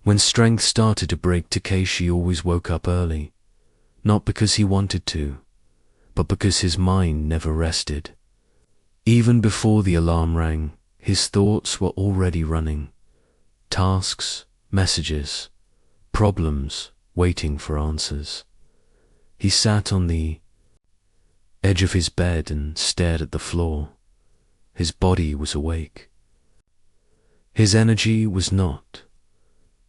When strength started to break, Takeshi always woke up early, not because he wanted to, but because his mind never rested. Even before the alarm rang, his thoughts were already running. Tasks, messages, problems waiting for answers. He sat on the edge of his bed and stared at the floor. His body was awake. His energy was not.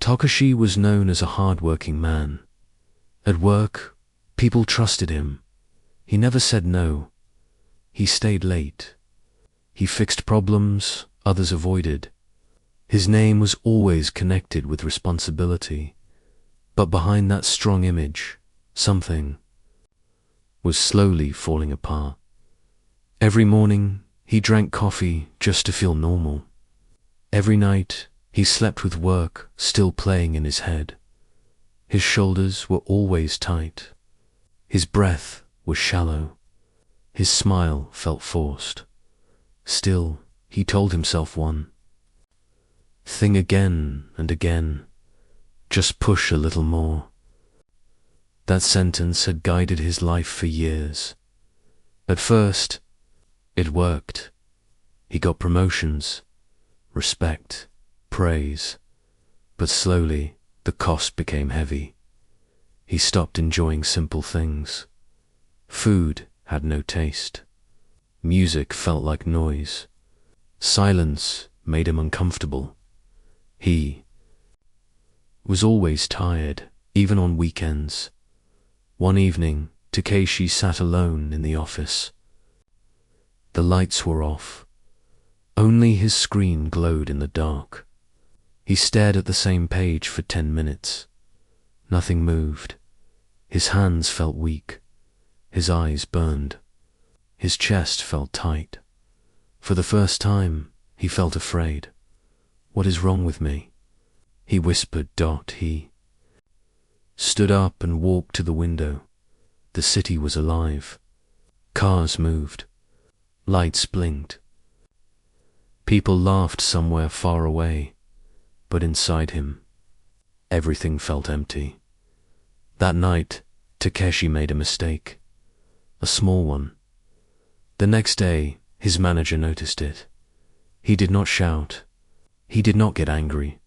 Takeshi was known as a hard-working man. At work, people trusted him. He never said no. He stayed late. He fixed problems others avoided. His name was always connected with responsibility. But behind that strong image, something was slowly falling apart. Every morning, he drank coffee just to feel normal. Every night, he slept with work still playing in his head. His shoulders were always tight. His breath was shallow. His smile felt forced. Still, he told himself one thing again and again: just push a little more. That sentence had guided his life for years. At first, it worked. He got promotions, respect, praise. But slowly, the cost became heavy. He stopped enjoying simple things. Food had no taste. Music felt like noise. Silence made him uncomfortable. He was always tired, even on weekends. One evening, Takeshi sat alone in the office. The lights were off. Only his screen glowed in the dark. He stared at the same page for 10 minutes. Nothing moved. His hands felt weak. His eyes burned. His chest felt tight. For the first time, he felt afraid. What is wrong with me? He whispered. He stood up and walked to the window. The city was alive. Cars moved. Lights blinked. People laughed somewhere far away. But inside him, everything felt empty. That night, Takeshi made a mistake. A small one. The next day, his manager noticed it. He did not shout. He did not get angry.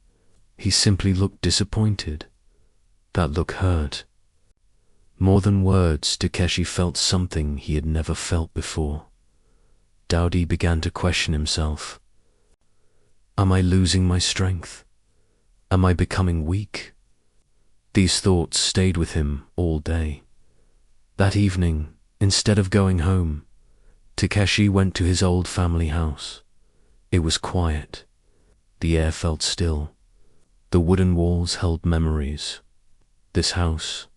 He simply looked disappointed. That look hurt. More than words, Takeshi felt something he had never felt before. Dowdy began to question himself. Am I losing my strength? Am I becoming weak? These thoughts stayed with him all day. That evening, instead of going home, Takeshi went to his old family house. It was quiet. The air felt still. The wooden walls held memories. This house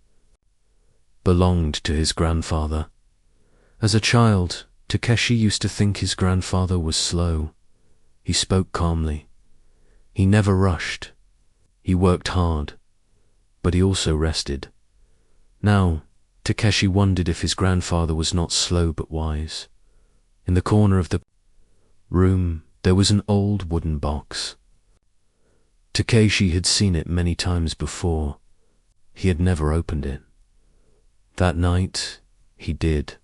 belonged to his grandfather. As a child, Takeshi used to think his grandfather was slow. He spoke calmly. He never rushed. He worked hard, but he also rested. Now, Takeshi wondered if his grandfather was not slow but wise. In the corner of the room, there was an old wooden box. Takeshi had seen it many times before. He had never opened it. That night, he did.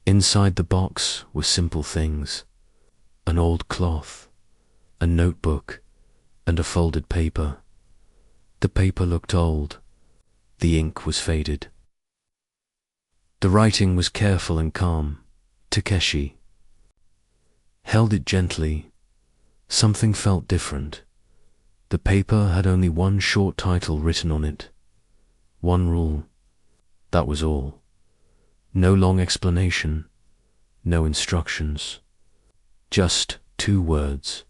Inside the box were simple things: an old cloth, a notebook, and a folded paper. The paper looked old. The ink was faded. The writing was careful and calm. Takeshi held it gently. Something felt different. The paper had only one short title written on it. One rule. That was all. No long explanation. No instructions. Just 2 words.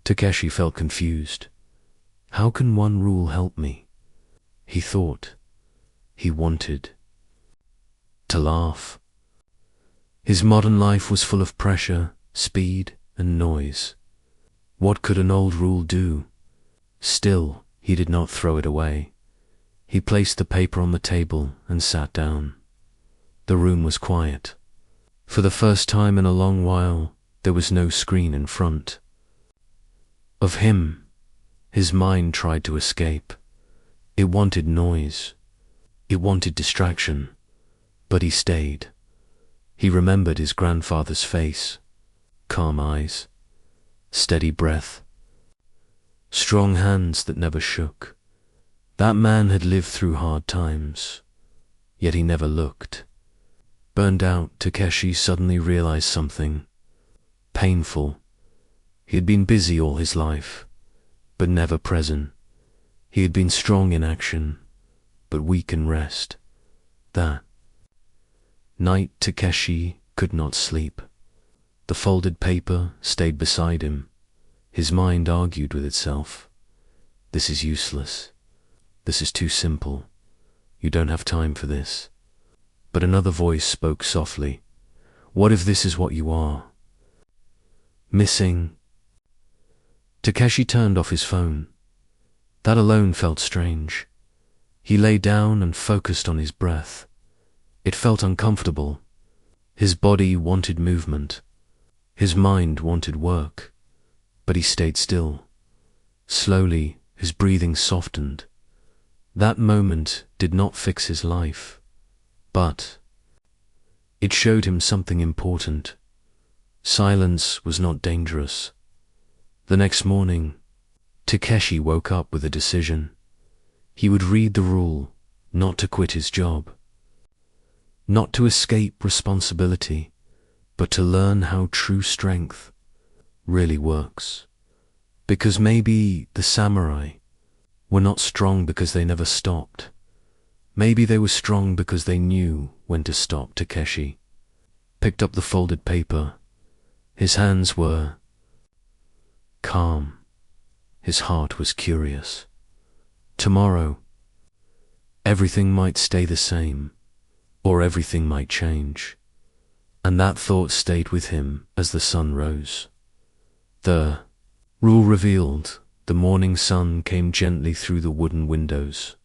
Takeshi felt confused. How can one rule help me? He thought. He wanted to laugh. His modern life was full of pressure, speed, and noise. What could an old rule do? Still, he did not throw it away. He placed the paper on the table and sat down. The room was quiet. For the first time in a long while, there was no screen in front of him. His mind tried to escape. It wanted noise. It wanted distraction. But he stayed. He remembered his grandfather's face. Calm eyes. Steady breath. Strong hands that never shook. That man had lived through hard times. Yet he never looked. Burned out, Takeshi suddenly realized something. Painful. He had been busy all his life, but never present. He had been strong in action, but weak in rest. That night Takeshi could not sleep. The folded paper stayed beside him. His mind argued with itself. This is useless. This is too simple. You don't have time for this. But another voice spoke softly. What if this is what you are? Missing. Takeshi turned off his phone. That alone felt strange. He lay down and focused on his breath. It felt uncomfortable. His body wanted movement. His mind wanted work. But he stayed still. Slowly, his breathing softened. That moment did not fix his life, but it showed him something important. Silence was not dangerous. The next morning, Takeshi woke up with a decision. He would read the rule not to quit his job, not to escape responsibility, but to learn how true strength really works. Because maybe the samurai were not strong because they never stopped. Maybe they were strong because they knew when to stop. Takeshi picked up the folded paper. His hands were calm. His heart was curious. Tomorrow, everything might stay the same, or everything might change. And that thought stayed with him as the sun rose. The rule revealed. The morning sun came gently through the wooden windows.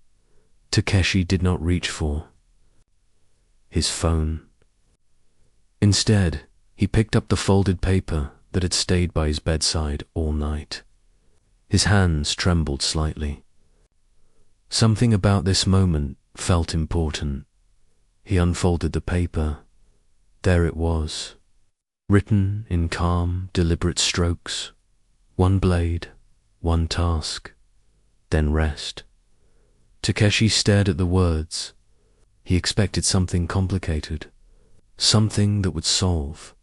Takeshi did not reach for his phone. Instead, he picked up the folded paper that had stayed by his bedside all night. His hands trembled slightly. Something about this moment felt important. He unfolded the paper. There it was, written in calm, deliberate strokes. One blade, one task, then rest. Takeshi stared at the words. He expected something complicated, something that would solve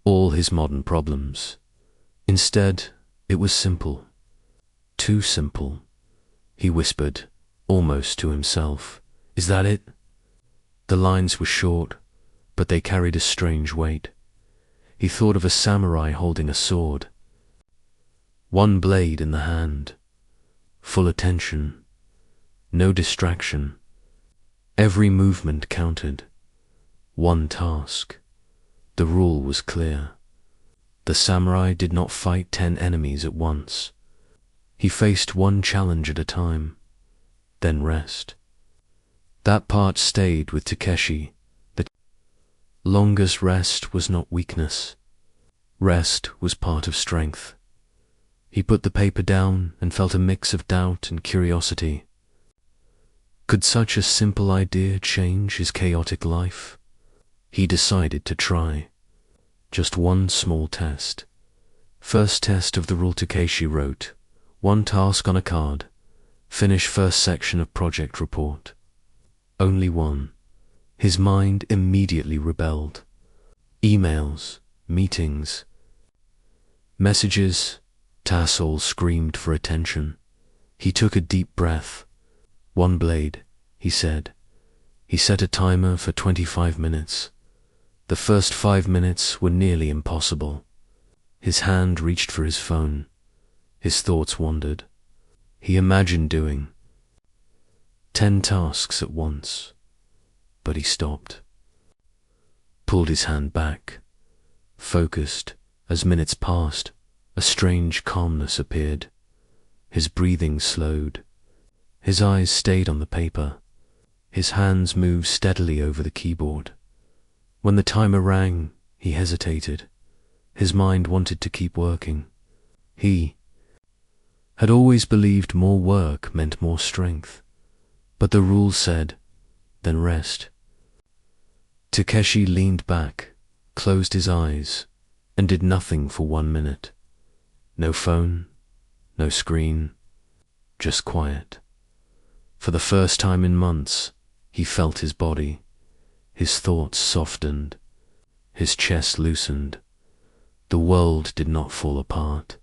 all his modern problems. Instead, it was simple. Too simple. He whispered, almost to himself. Is that it? The lines were short, but they carried a strange weight. He thought of a samurai holding a sword. One blade in the hand, full attention, no distraction. Every movement counted. One task. The rule was clear. The samurai did not fight 10 enemies at once. He faced one challenge at a time, then rest. That part stayed with Takeshi. The longest rest was not weakness. Rest was part of strength. He put the paper down and felt a mix of doubt and curiosity. Could such a simple idea change his chaotic life? He decided to try. Just one small test. First test of the rule. Takeshi wrote. One task on a card. Finish first section of project report. Only one. His mind immediately rebelled. Emails, meetings, messages, Tassel screamed for attention. He took a deep breath. One blade, he said. He set a timer for 25 minutes. The first 5 minutes were nearly impossible. His hand reached for his phone. His thoughts wandered. He imagined doing 10 tasks at once. But he stopped. Pulled his hand back. Focused. As minutes passed, a strange calmness appeared. His breathing slowed. His eyes stayed on the paper. His hands moved steadily over the keyboard. When the timer rang, he hesitated. His mind wanted to keep working. He had always believed more work meant more strength, but the rule said, then rest. Takeshi leaned back, closed his eyes, and did nothing for 1 minute. No phone, no screen, just quiet. For the first time in months, he felt his body. His thoughts softened, his chest loosened. The world did not fall apart.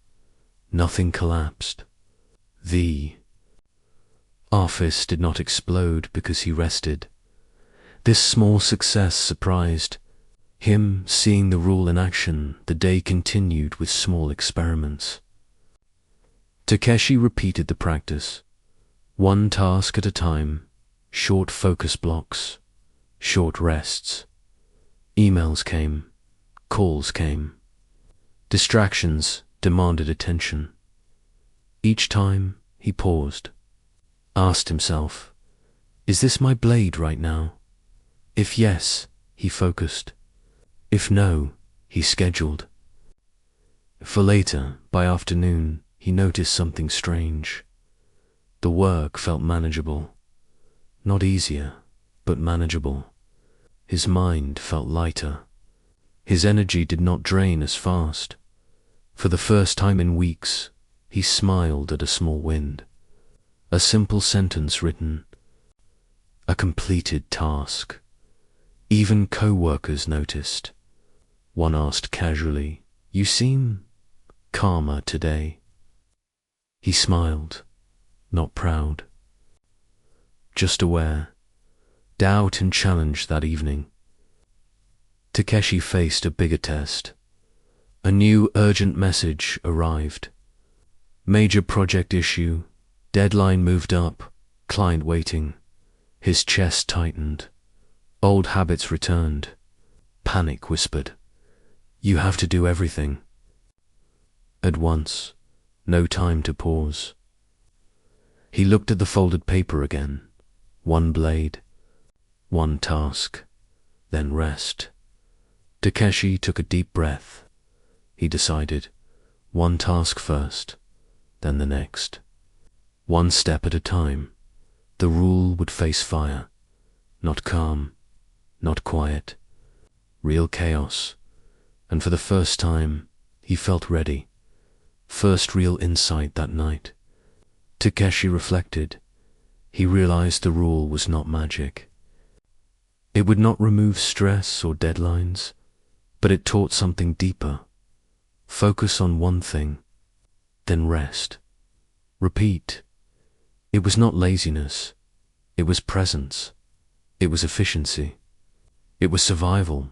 Nothing collapsed. The office did not explode because he rested. This small success surprised him. Seeing the rule in action, the day continued with small experiments. Takeshi repeated the practice. 1 task at a time, short focus blocks, short rests. Emails came, calls came. Distractions demanded attention. Each time he paused, asked himself, is this my blade right now? If yes, he focused. If no, he scheduled. For later, by afternoon, he noticed something strange. The work felt manageable. Not easier, but manageable. His mind felt lighter. His energy did not drain as fast. For the first time in weeks, he smiled at a small win. A simple sentence written. A completed task. Even co-workers noticed. One asked casually, you seem calmer today. He smiled, not proud. Just aware. Doubt and challenge that evening. Takeshi faced a bigger test. A new urgent message arrived. Major project issue, deadline moved up, client waiting. His chest tightened. Old habits returned. Panic whispered, you have to do everything. At once, no time to pause. He looked at the folded paper again. 1 blade, 1 task, then rest. Takeshi took a deep breath. He decided, 1 task first, then the next. 1 step at a time. The rule would face fire. Not calm, not quiet. Real chaos. And for the first time, he felt ready. First real insight that night. Takeshi reflected. He realized the rule was not magic. It would not remove stress or deadlines, but it taught something deeper. Focus on one thing, then rest. Repeat. It was not laziness. It was presence. It was efficiency. It was survival.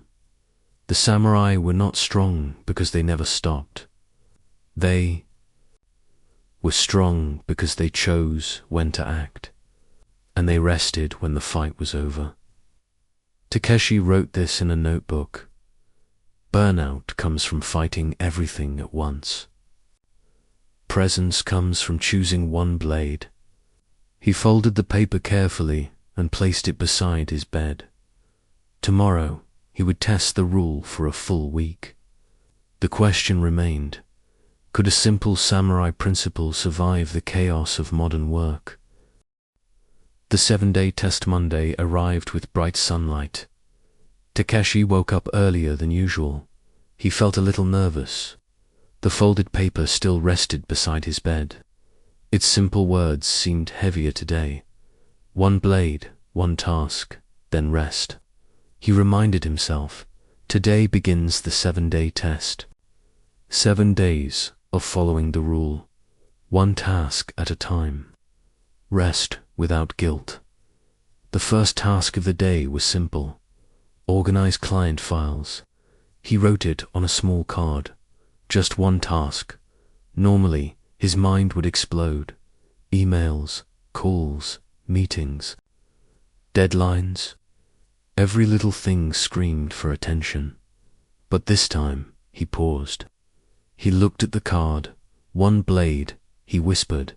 The samurai were not strong because they never stopped. They were strong because they chose when to act, and they rested when the fight was over. Takeshi wrote this in a notebook. Burnout comes from fighting everything at once. Presence comes from choosing 1 blade. He folded the paper carefully and placed it beside his bed. Tomorrow, he would test the rule for a full week. The question remained, could a simple samurai principle survive the chaos of modern work? The 7-day test Monday arrived with bright sunlight. Takeshi woke up earlier than usual. He felt a little nervous. The folded paper still rested beside his bed. Its simple words seemed heavier today. 1 blade, 1 task, then rest. He reminded himself, today begins the 7-day test. 7 days of following the rule, 1 task at a time. Rest without guilt. The first task of the day was simple. Organize client files. He wrote it on a small card. Just 1 task. Normally, his mind would explode. Emails, calls, meetings, deadlines. Every little thing screamed for attention. But this time, he paused. He looked at the card. 1 blade, he whispered.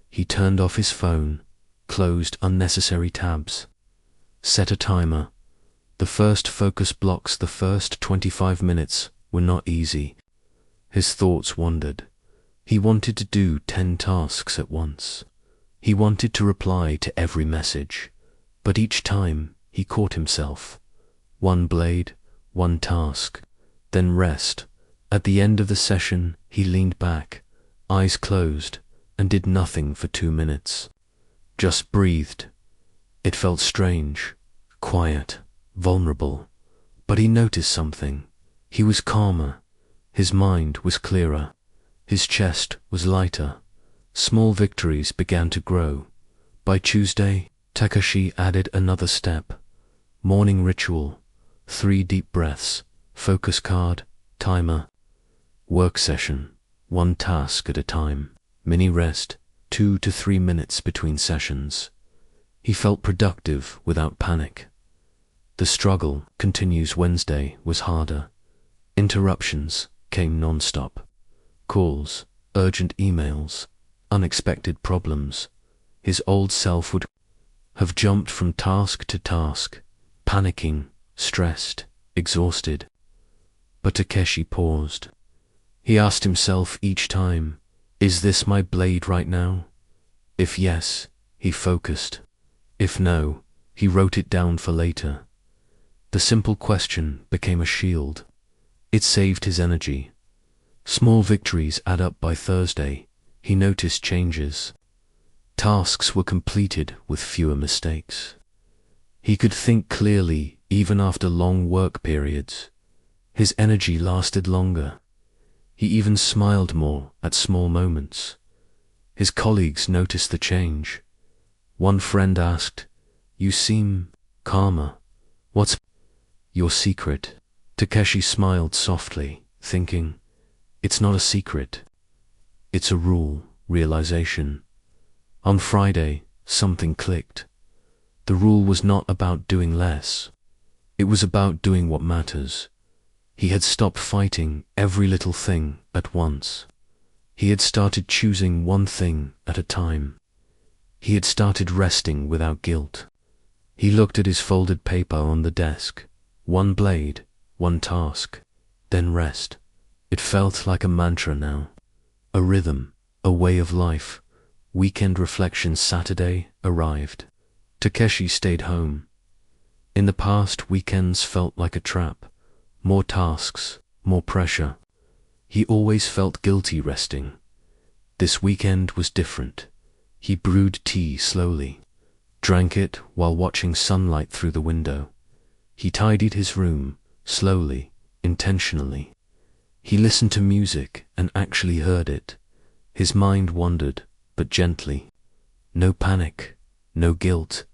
He turned off his phone, closed unnecessary tabs, set a timer. The first focus blocks, the first 25 minutes, were not easy. His thoughts wandered. He wanted to do 10 tasks at once. He wanted to reply to every message, but each time he caught himself. One blade, one task, then rest. At the end of the session, he leaned back, eyes closed, and did nothing for 2 minutes. Just breathed. It felt strange, quiet, vulnerable, but he noticed something. He was calmer. His mind was clearer. His chest was lighter. Small victories began to grow. By Tuesday, Takeshi added another step. Morning ritual, 3 deep breaths, focus card, timer. Work session, 1 task at a time. Mini rest, 2 to 3 minutes between sessions. He felt productive without panic. The struggle continues. Wednesday was harder. Interruptions came non-stop. Calls, urgent emails, unexpected problems. His old self would have jumped from task to task, panicking, stressed, exhausted. But Takeshi paused. He asked himself each time, is this my blade right now? If yes, he focused. If no, he wrote it down for later. The simple question became a shield. It saved his energy. Small victories add up. By Thursday, he noticed changes. Tasks were completed with fewer mistakes. He could think clearly even after long work periods. His energy lasted longer. He even smiled more at small moments. His colleagues noticed the change. One friend asked, "You seem calmer. What's your secret?" Takeshi smiled softly, thinking, it's not a secret. It's a rule, realization. On Friday, something clicked. The rule was not about doing less. It was about doing what matters. He had stopped fighting every little thing at once. He had started choosing one thing at a time. He had started resting without guilt. He looked at his folded paper on the desk. 1 blade, 1 task, then rest. It felt like a mantra now. A rhythm, a way of life. Weekend reflection. Saturday arrived. Takeshi stayed home. In the past, weekends felt like a trap. More tasks, more pressure. He always felt guilty resting. This weekend was different. He brewed tea slowly, drank it while watching sunlight through the window. He tidied his room, slowly, intentionally. He listened to music and actually heard it. His mind wandered, but gently. No panic, no guilt.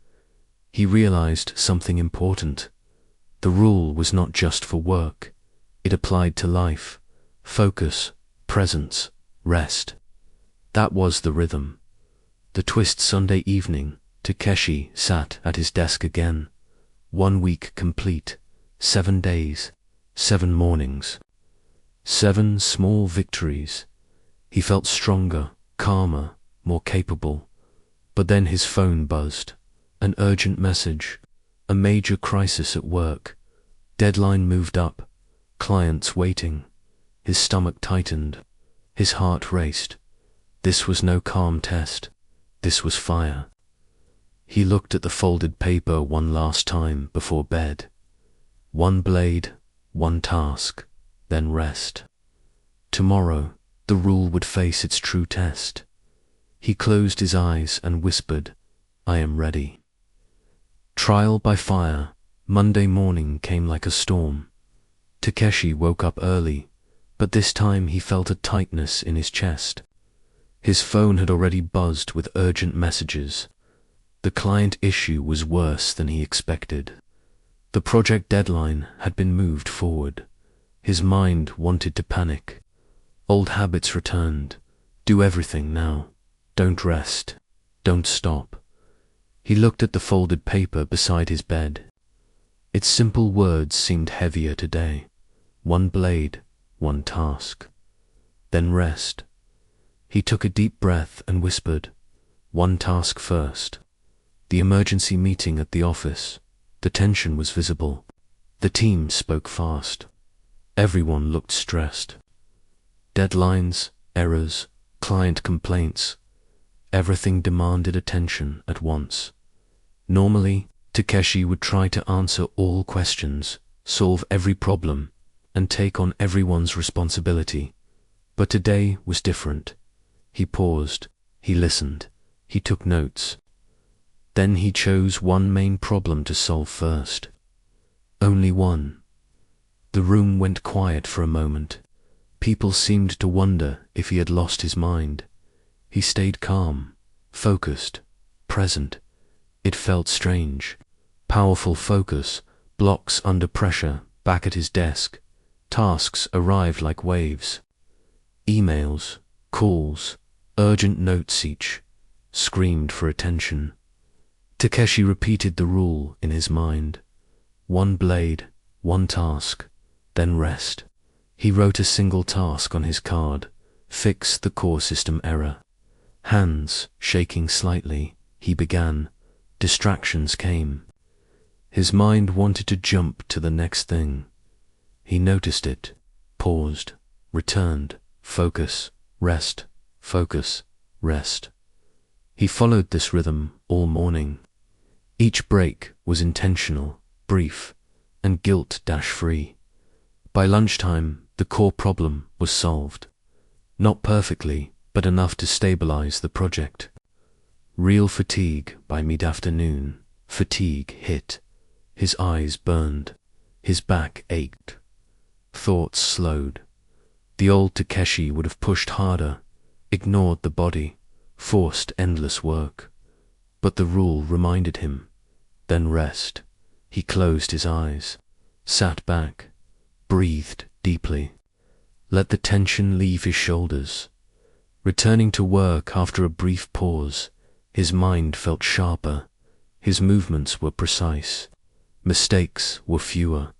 He realized something important. The rule was not just for work. It applied to life. Focus, presence, rest. That was the rhythm. The twist. Sunday evening, Takeshi sat at his desk again. 1 week complete, 7 days, 7 mornings. 7 small victories. He felt stronger, calmer, more capable. But then his phone buzzed. An urgent message. A major crisis at work. Deadline moved up. Clients waiting. His stomach tightened. His heart raced. This was no calm test. This was fire. He looked at the folded paper one last time before bed. 1 blade, 1 task, then rest. Tomorrow, the rule would face its true test. He closed his eyes and whispered, I am ready. Trial by fire. Monday morning came like a storm. Takeshi woke up early, but this time he felt a tightness in his chest. His phone had already buzzed with urgent messages. The client issue was worse than he expected. The project deadline had been moved forward. His mind wanted to panic. Old habits returned. Do everything now. Don't rest. Don't stop. He looked at the folded paper beside his bed. Its simple words seemed heavier today. 1 blade, 1 task. Then rest. He took a deep breath and whispered, 1 task first. The emergency meeting at the office. The tension was visible. The team spoke fast. Everyone looked stressed. Deadlines, errors, client complaints. Everything demanded attention at once. Normally, Takeshi would try to answer all questions, solve every problem, and take on everyone's responsibility. But today was different. He paused, he listened, he took notes. Then he chose one main problem to solve first. Only one. The room went quiet for a moment. People seemed to wonder if he had lost his mind. He stayed calm, focused, present. It felt strange. Powerful focus, blocks under pressure, back at his desk. Tasks arrived like waves. Emails, calls, urgent notes each screamed for attention. Takeshi repeated the rule in his mind. One blade, one task, then rest. He wrote a single task on his card, fix the core system error. Hands shaking slightly, he began. Distractions came. His mind wanted to jump to the next thing. He noticed it, paused, returned, focus, rest, focus, rest. He followed this rhythm all morning. Each break was intentional, brief, and guilt-free. By lunchtime, the core problem was solved. Not perfectly, but enough to stabilize the project. Real fatigue by mid-afternoon. Fatigue hit. His eyes burned. His back ached. Thoughts slowed. The old Takeshi would have pushed harder, ignored the body, forced endless work. But the rule reminded him. Then rest. He closed his eyes, sat back, breathed deeply. Let the tension leave his shoulders. Returning to work after a brief pause, his mind felt sharper. His movements were precise. Mistakes were fewer.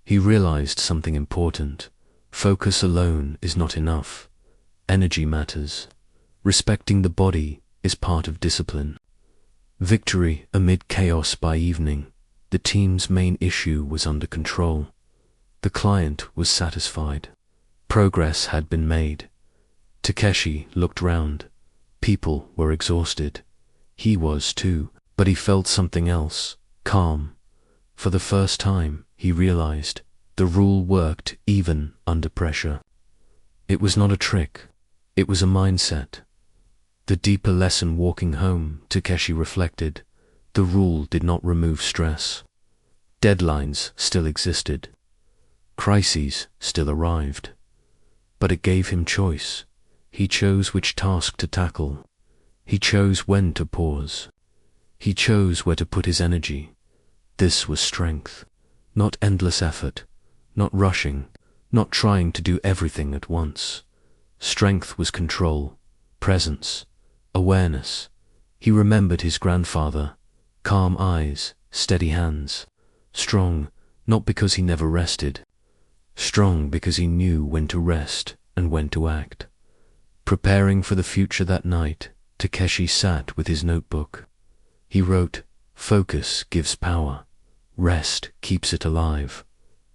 He realized something important. Focus alone is not enough. Energy matters. Respecting the body is part of discipline. Victory amid chaos by evening. The team's main issue was under control. The client was satisfied. Progress had been made. Takeshi looked round. People were exhausted. He was too, but he felt something else, calm. For the first time, he realized the rule worked even under pressure. It was not a trick. It was a mindset. The deeper lesson walking home, Takeshi reflected, the rule did not remove stress. Deadlines still existed. Crises still arrived. But it gave him choice. He chose which task to tackle. He chose when to pause. He chose where to put his energy. This was strength, not endless effort, not rushing, not trying to do everything at once. Strength was control, presence, awareness. He remembered his grandfather, calm eyes, steady hands. Strong, not because he never rested. Strong because he knew when to rest and when to act. Preparing for the future that night, Takeshi sat with his notebook. He wrote, "Focus gives power. Rest keeps it alive.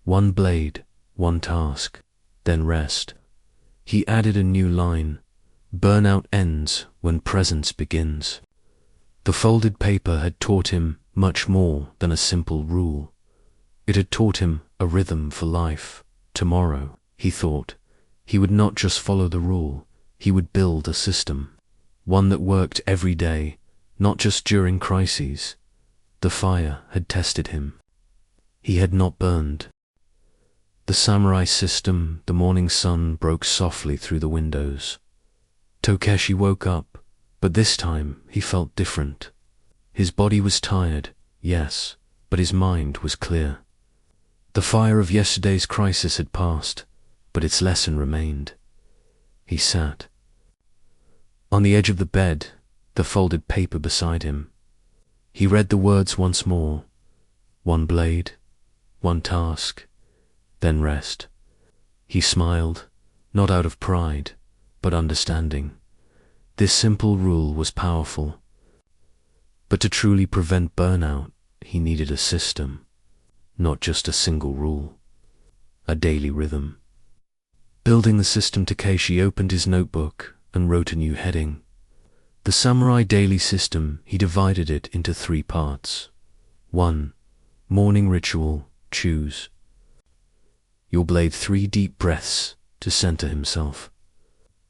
One blade, one task, then rest." He added a new line, "Burnout ends when presence begins." The folded paper had taught him much more than a simple rule. It had taught him a rhythm for life. Tomorrow, he thought, he would not just follow the rule, he would build a system, one that worked every day, not just during crises. The fire had tested him. He had not burned. The samurai system, the morning sun broke softly through the windows. Takeshi woke up, but this time he felt different. His body was tired, yes, but his mind was clear. The fire of yesterday's crisis had passed, but its lesson remained. He sat. On the edge of the bed, the folded paper beside him. He read the words once more. One blade, one task, then rest. He smiled, not out of pride, but understanding. This simple rule was powerful. But to truly prevent burnout, he needed a system, not just a single rule, a daily rhythm. Building the system, Takeshi opened his notebook, and wrote a new heading. The samurai daily system, he divided it into 3 parts. 1. Morning ritual, choose your blade 3 deep breaths to center himself.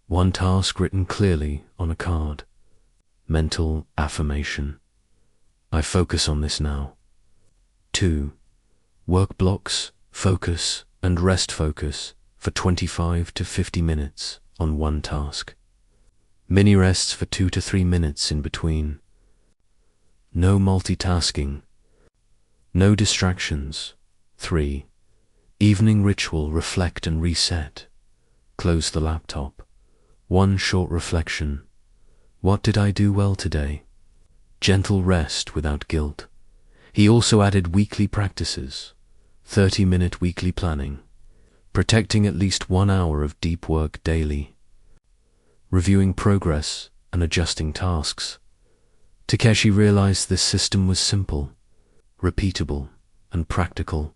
1 task written clearly on a card. Mental affirmation. I focus on this now. 2. Work blocks, focus, and rest focus for 25 to 50 minutes on 1 task. Mini rests for 2 to 3 minutes in between. No multitasking. No distractions. 3. Evening ritual, reflect and reset. Close the laptop. 1 short reflection. What did I do well today? Gentle rest without guilt. He also added weekly practices. 30-minute weekly planning. Protecting at least 1 hour of deep work daily. Reviewing progress and adjusting tasks. Takeshi realized this system was simple, repeatable, and practical.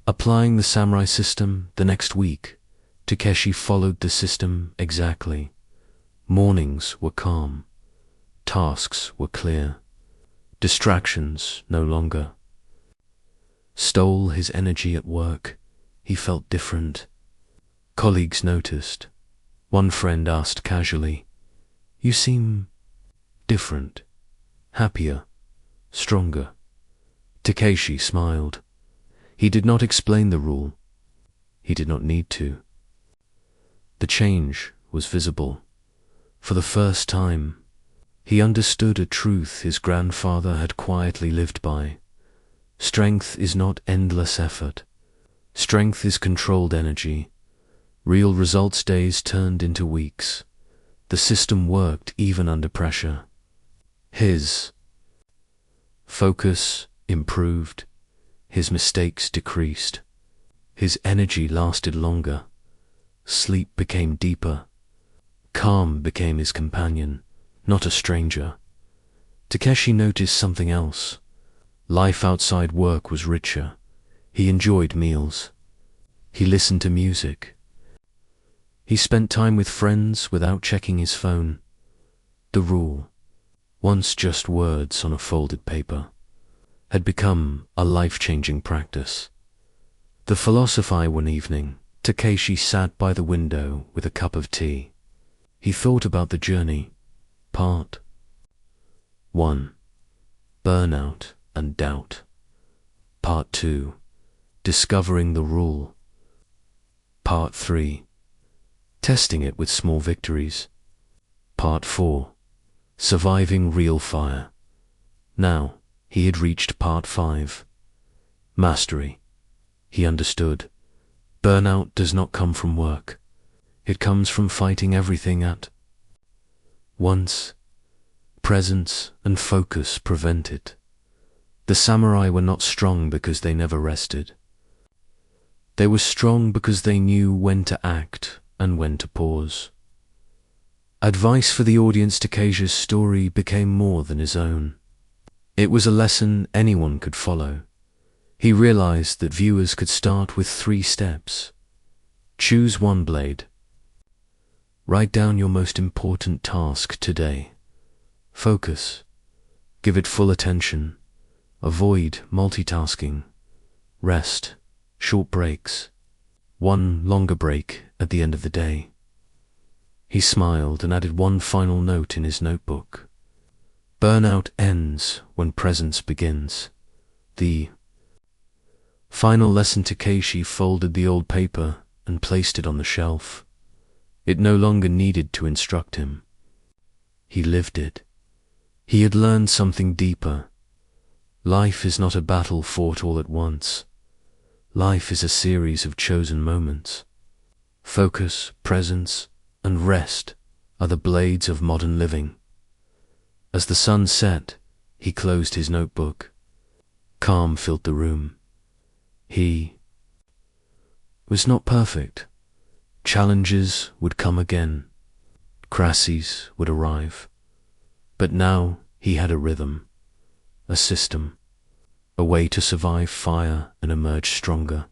Applying the samurai system the next week, Takeshi followed the system exactly. Mornings were calm. Tasks were clear. Distractions no longer stole his energy at work. He felt different. Colleagues noticed. One friend asked casually, "You seem different, happier, stronger." Takeshi smiled. He did not explain the rule. He did not need to. The change was visible. For the first time, he understood a truth his grandfather had quietly lived by. Strength is not endless effort. Strength is controlled energy. Real results days turned into weeks. The system worked even under pressure. His focus improved. His mistakes decreased. His energy lasted longer. Sleep became deeper. Calm became his companion, not a stranger. Takeshi noticed something else. Life outside work was richer. He enjoyed meals. He listened to music. He spent time with friends without checking his phone. The rule, once just words on a folded paper, had become a life-changing practice. The philosophy one evening, Takeshi sat by the window with a cup of tea. He thought about the journey. Part 1. Burnout and doubt. Part 2. Discovering the rule. Part 3. Testing it with small victories. Part 4. Surviving real fire. Now, he had reached Part 5. Mastery. He understood. Burnout does not come from work. It comes from fighting everything at once. Presence and focus prevent it. The samurai were not strong because they never rested. They were strong because they knew when to act and when to pause. Advice for the audience. Takeshi's story became more than his own. It was a lesson anyone could follow. He realized that viewers could start with 3 steps. Choose 1 blade. Write down your most important task today. Focus. Give it full attention. Avoid multitasking. Rest. Short breaks. 1 longer break at the end of the day. He smiled and added 1 final note in his notebook. Burnout ends when presence begins. The final lesson. Takeshi folded the old paper and placed it on the shelf. It no longer needed to instruct him. He lived it. He had learned something deeper. Life is not a battle fought all at once. Life is a series of chosen moments. Focus, presence, and rest are the blades of modern living. As the sun set, he closed his notebook. Calm filled the room. He was not perfect. Challenges would come again. Crises would arrive. But now he had a rhythm, a system, a way to survive fire and emerge stronger.